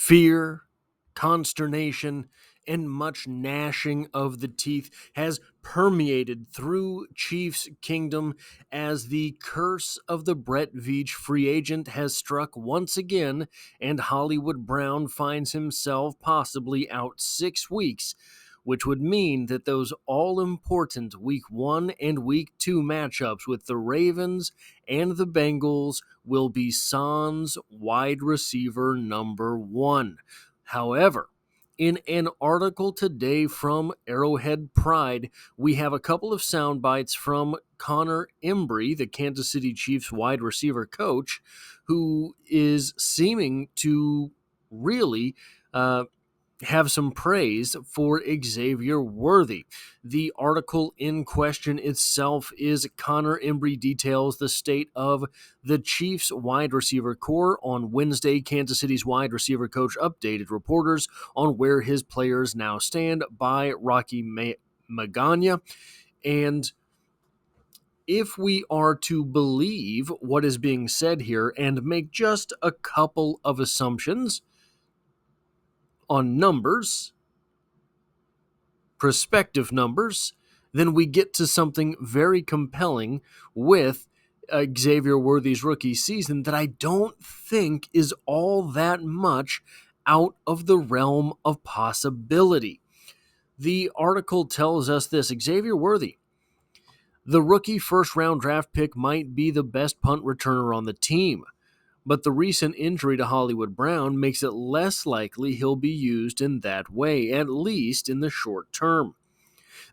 Fear, consternation, and much gnashing of the teeth has permeated through Chiefs Kingdom as the curse of the Brett Veach free agent has struck once again, and Hollywood Brown finds himself possibly out 6 weeks, which would mean that those all-important Week 1 and Week 2 matchups with the Ravens and the Bengals will be sans wide receiver number 1. However, in an article today from Arrowhead Pride, we have a couple of sound bites from Connor Embry, the Kansas City Chiefs wide receiver coach, who is seeming to really have some praise for Xavier Worthy. The article in question itself is Connor Embry details the state of the Chiefs wide receiver core on Wednesday. Kansas City's wide receiver coach updated reporters on where his players now stand by Rocky Magana. And if we are to believe what is being said here and make just a couple of assumptions on numbers, prospective numbers, then we get to something very compelling with Xavier Worthy's rookie season that I don't think is all that much out of the realm of possibility. The article tells us this: Xavier Worthy, the rookie first-round draft pick, might be the best punt returner on the team, but the recent injury to Hollywood Brown makes it less likely he'll be used in that way, at least in the short term.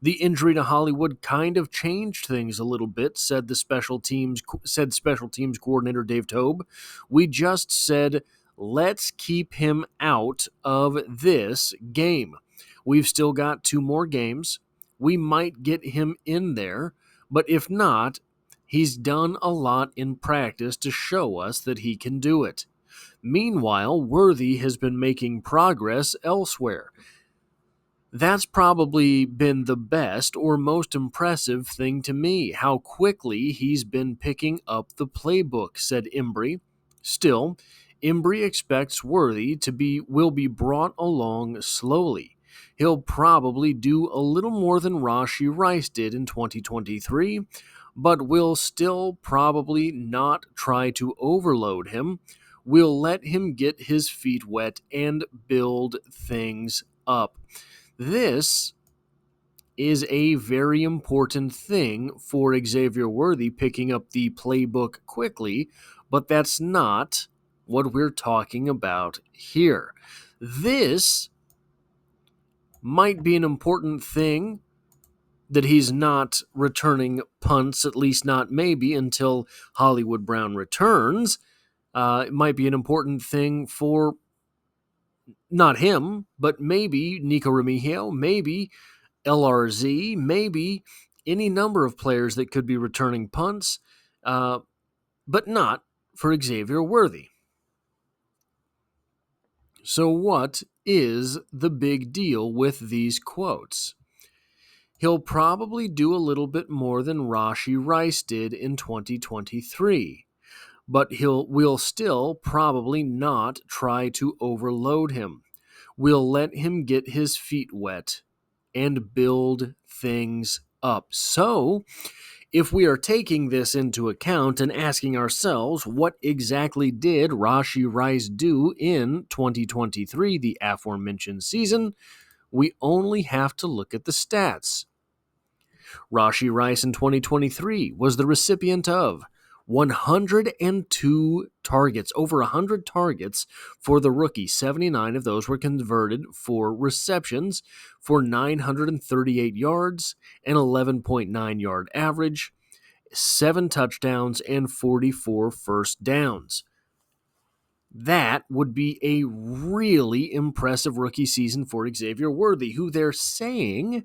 The injury to Hollywood kind of changed things a little bit, said special teams coordinator Dave Tobe. We just said, let's keep him out of this game. We've still got 2 more games. We might get him in there, but if not, he's done a lot in practice to show us that he can do it. Meanwhile, Worthy has been making progress elsewhere. That's probably been the best or most impressive thing to me, how quickly he's been picking up the playbook, said Embry. Still, Embry expects Worthy will be brought along slowly. He'll probably do a little more than Rashee Rice did in 2023, but will still probably not try to overload him. We'll let him get his feet wet and build things up. This is a very important thing for Xavier Worthy, picking up the playbook quickly, but that's not what we're talking about here. This might be an important thing, that he's not returning punts, at least not maybe until Hollywood Brown returns. It might be an important thing for not him, but maybe Nico Remigio, maybe LRZ, maybe any number of players that could be returning punts, but not for Xavier Worthy. So what is the big deal with these quotes? He'll probably do a little bit more than Rashee Rice did in 2023, but we'll still probably not try to overload him. We'll let him get his feet wet and build things up. So, if we are taking this into account and asking ourselves, what exactly did Rashee Rice do in 2023, the aforementioned season, we only have to look at the stats. Rashee Rice in 2023 was the recipient of 102 targets, over 100 targets for the rookie. 79 of those were converted for receptions for 938 yards, an 11.9 yard average, 7 touchdowns, and 44 first downs. That would be a really impressive rookie season for Xavier Worthy, who they're saying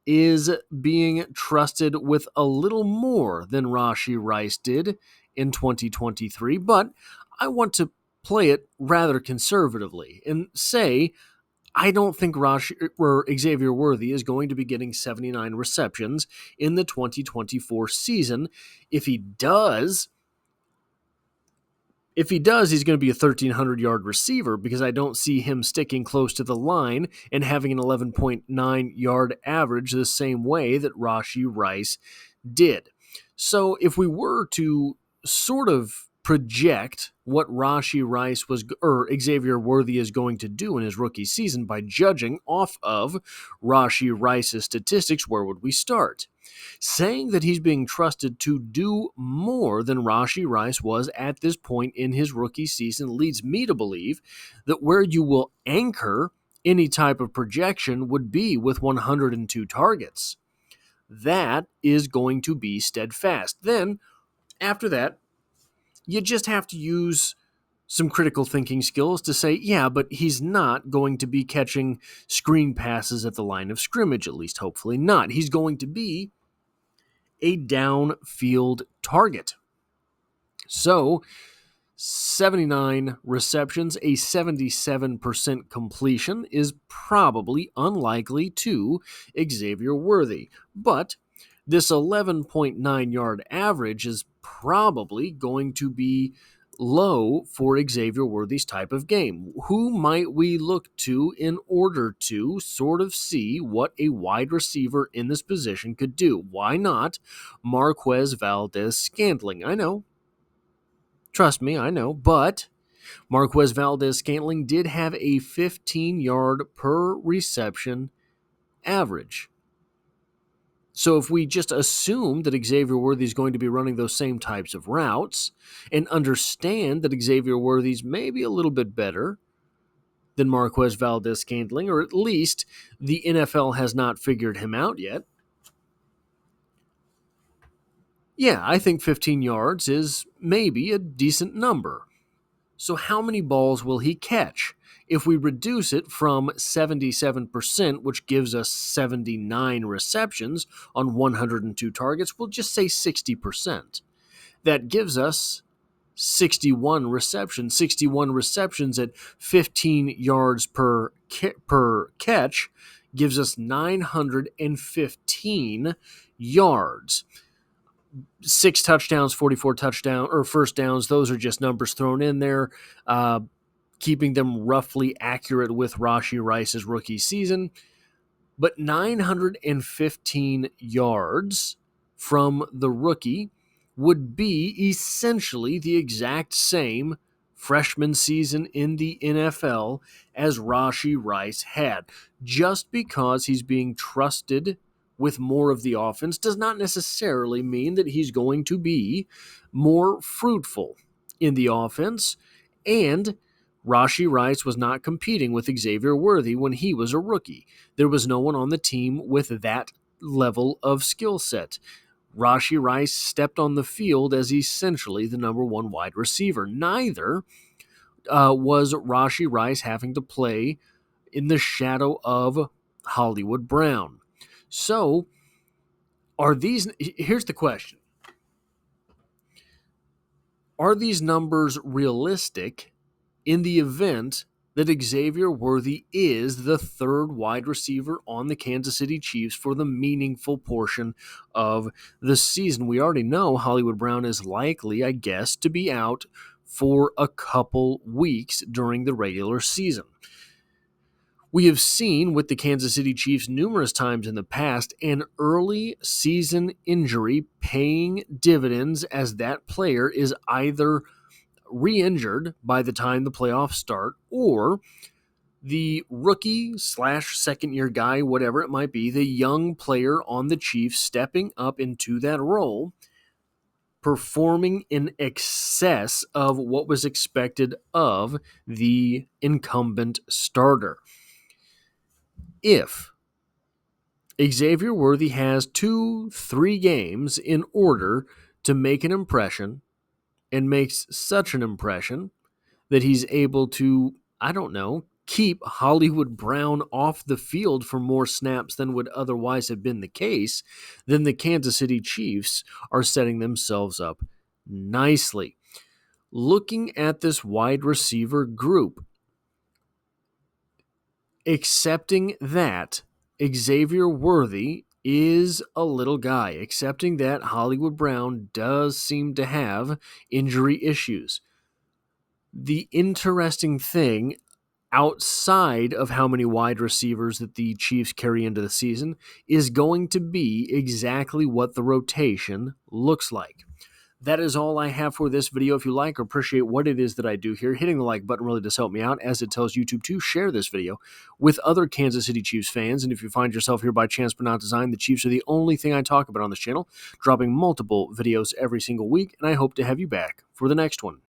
is being trusted with a little more than Rashee Rice did in 2023, but I want to play it rather conservatively and say I don't think Xavier Worthy is going to be getting 79 receptions in the 2024 season. If he does, If he does, he's going to be a 1,300-yard receiver because I don't see him sticking close to the line and having an 11.9-yard average the same way that Rashee Rice did. So if we were to sort of project what Rashee Rice or Xavier Worthy is going to do in his rookie season by judging off of Rashee Rice's statistics, where would we start? Saying that he's being trusted to do more than Rashee Rice was at this point in his rookie season leads me to believe that where you will anchor any type of projection would be with 102 targets. That is going to be steadfast. Then, after that, you just have to use some critical thinking skills to say, yeah, but he's not going to be catching screen passes at the line of scrimmage, at least hopefully not. He's going to be a downfield target. So, 79 receptions, a 77% completion is probably unlikely to Xavier Worthy. But this 11.9-yard average is probably going to be low for Xavier Worthy's type of game. Who might we look to in order to sort of see what a wide receiver in this position could do? Why not Marquez Valdes-Scantling? I know. Trust me, I know. But Marquez Valdes-Scantling did have a 15-yard per reception average. So if we just assume that Xavier Worthy is going to be running those same types of routes and understand that Xavier Worthy's maybe a little bit better than Marquez Valdes-Scantling, or at least the NFL has not figured him out yet, yeah, I think 15 yards is maybe a decent number. So how many balls will he catch? If we reduce it from 77%, which gives us 79 receptions on 102 targets, we'll just say 60%. That gives us 61 receptions. 61 receptions at 15 yards per catch gives us 915 yards. 6 touchdowns, 44 first downs. Those are just numbers thrown in there, keeping them roughly accurate with Rashee Rice's rookie season. But 915 yards from the rookie would be essentially the exact same freshman season in the NFL as Rashee Rice had. Just because he's being trusted with more of the offense does not necessarily mean that he's going to be more fruitful in the offense. And Rashee Rice was not competing with Xavier Worthy when he was a rookie. There was no one on the team with that level of skill set. Rashee Rice stepped on the field as essentially the number one wide receiver. Neither was Rashee Rice having to play in the shadow of Hollywood Brown. So, here's the question. Are these numbers realistic in the event that Xavier Worthy is the third wide receiver on the Kansas City Chiefs for the meaningful portion of the season? We already know Hollywood Brown is likely, I guess, to be out for a couple weeks during the regular season. We have seen with the Kansas City Chiefs numerous times in the past an early season injury paying dividends as that player is either re-injured by the time the playoffs start, or the rookie / second year guy, whatever it might be, the young player on the Chiefs stepping up into that role, performing in excess of what was expected of the incumbent starter. If Xavier Worthy has 2-3 games in order to make an impression, and makes such an impression that he's able to, keep Hollywood Brown off the field for more snaps than would otherwise have been the case, then the Kansas City Chiefs are setting themselves up nicely. Looking at this wide receiver group, accepting that Xavier Worthy is a little guy, accepting that Hollywood Brown does seem to have injury issues, The interesting thing, outside of how many wide receivers that the Chiefs carry into the season, is going to be exactly what the rotation looks like. That is all I have for this video. If you like or appreciate what it is that I do here, hitting the like button really does help me out, as it tells YouTube to share this video with other Kansas City Chiefs fans. And if you find yourself here by chance but not design, the Chiefs are the only thing I talk about on this channel, dropping multiple videos every single week, and I hope to have you back for the next one.